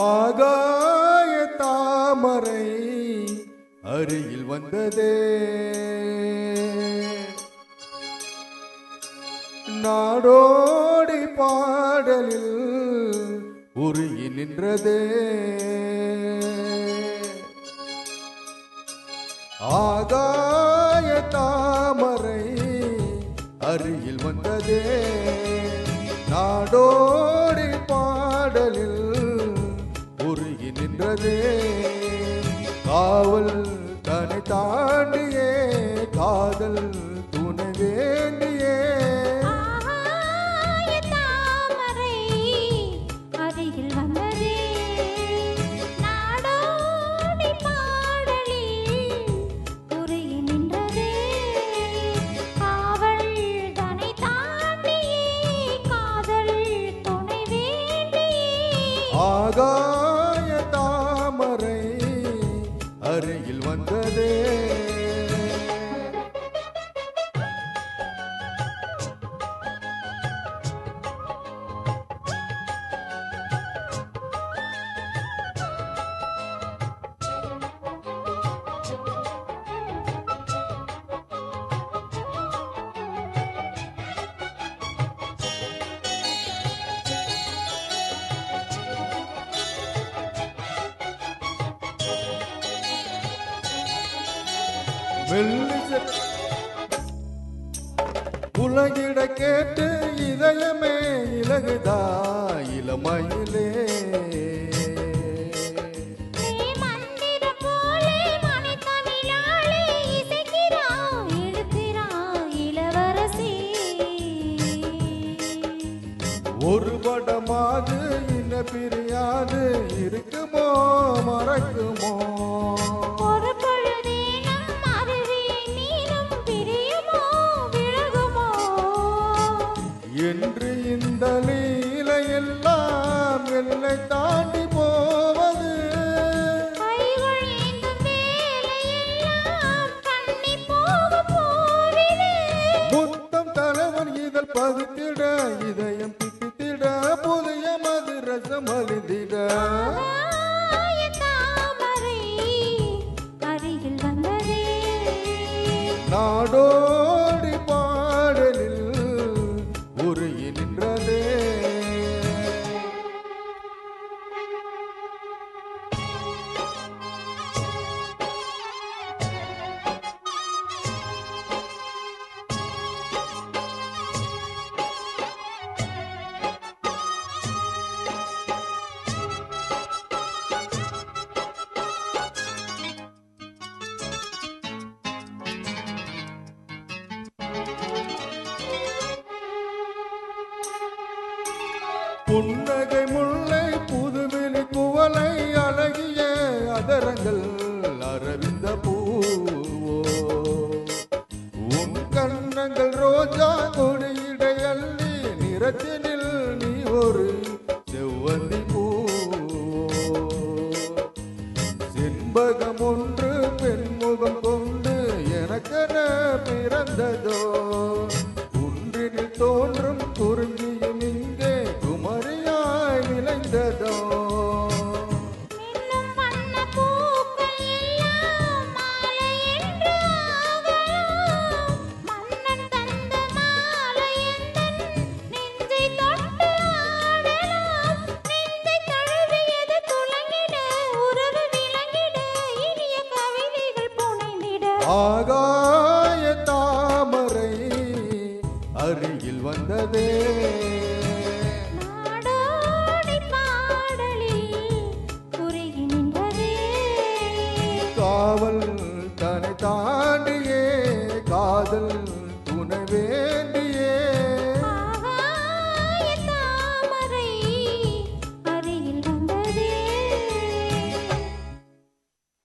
ஆகாய தாமரை அருகில் வந்ததே, நாடோடி பாடலில் உருகி நின்றதே. ஆகாய தாமரை அருகில் வந்ததே, நாடோடி பாடலில் உருகி நின்றதே. காவல் தன்னை தாண்டியே காதல் துணை வேண்டியே. தாமரை அருகில் வந்ததே, நாடோடி பாடலில் உருகி நின்றதே. காவல் தன்னை தாண்டியே காதல் துணை வேண்டியே. ஆகாய தாமரை அருகில் வந்ததே. உலகிட கேட்டு இதயமே இலகுதா இளமயிலே. மந்திரம் போலே மணித்தமிழாளே இசைக்கிறாய் எழுக்கிறாய் இளவரசி. ஒரு படமாது இன்ன பிரியாது இருக்குமோ மறக்குமோ. ஒரு பொழுதேனும் அருவியை நீரும் பிரியுமோ விலகுமோ. என்று இந்த லீலையெல்லாம் எல்லை தாண்டி போவது. கைவழிந்தும் வேலையெல்லாம் கண்ணி போக போகுது. முத்தம் தலைவன் இதழ் பகுத்திட இதயம் பிடித்திட புதிய மதுரசம் அழிந்திட. ஆகாய தாமரை அருகில் வந்ததே, நாடோடி பாடலில் உருகி நின்றதே. புன்னகை முல்லை புதுவிழி குவலை அழகிய அதரங்கள் அரவிந்த பூவோ. உன் கண்ணங்கள் ரோஜா கொடியிடை அள்ளி நிறத்தினில் நீ ஒரு செவ்வந்தி பூவோ. செண்பகம் ஒன்று பெண்முகம் கொண்டு எனக்கென பிறந்ததோ. குன்றினில் தோன்றும் குறிஞ்சியும் இங்கே குமரியாய் விளைந்ததோ. மின்னும் வண்ண பூக்கள் எல்லாம் மாலை என்று ஆகலாம். மன்னன் தந்த மாலை எந்தன் நெஞ்சை தொட்டு ஆடலாம். நெஞ்சை தழுவியது துலங்கிட உறவு விளங்கிட இனிய கவிதைகள் புனைந்திட. ஆகாய தாமரை அருகில் வந்ததே, நாடோடி பாடலில் உருகி நின்றதே. காவல் தன்னை தாண்டியே காதல் துணை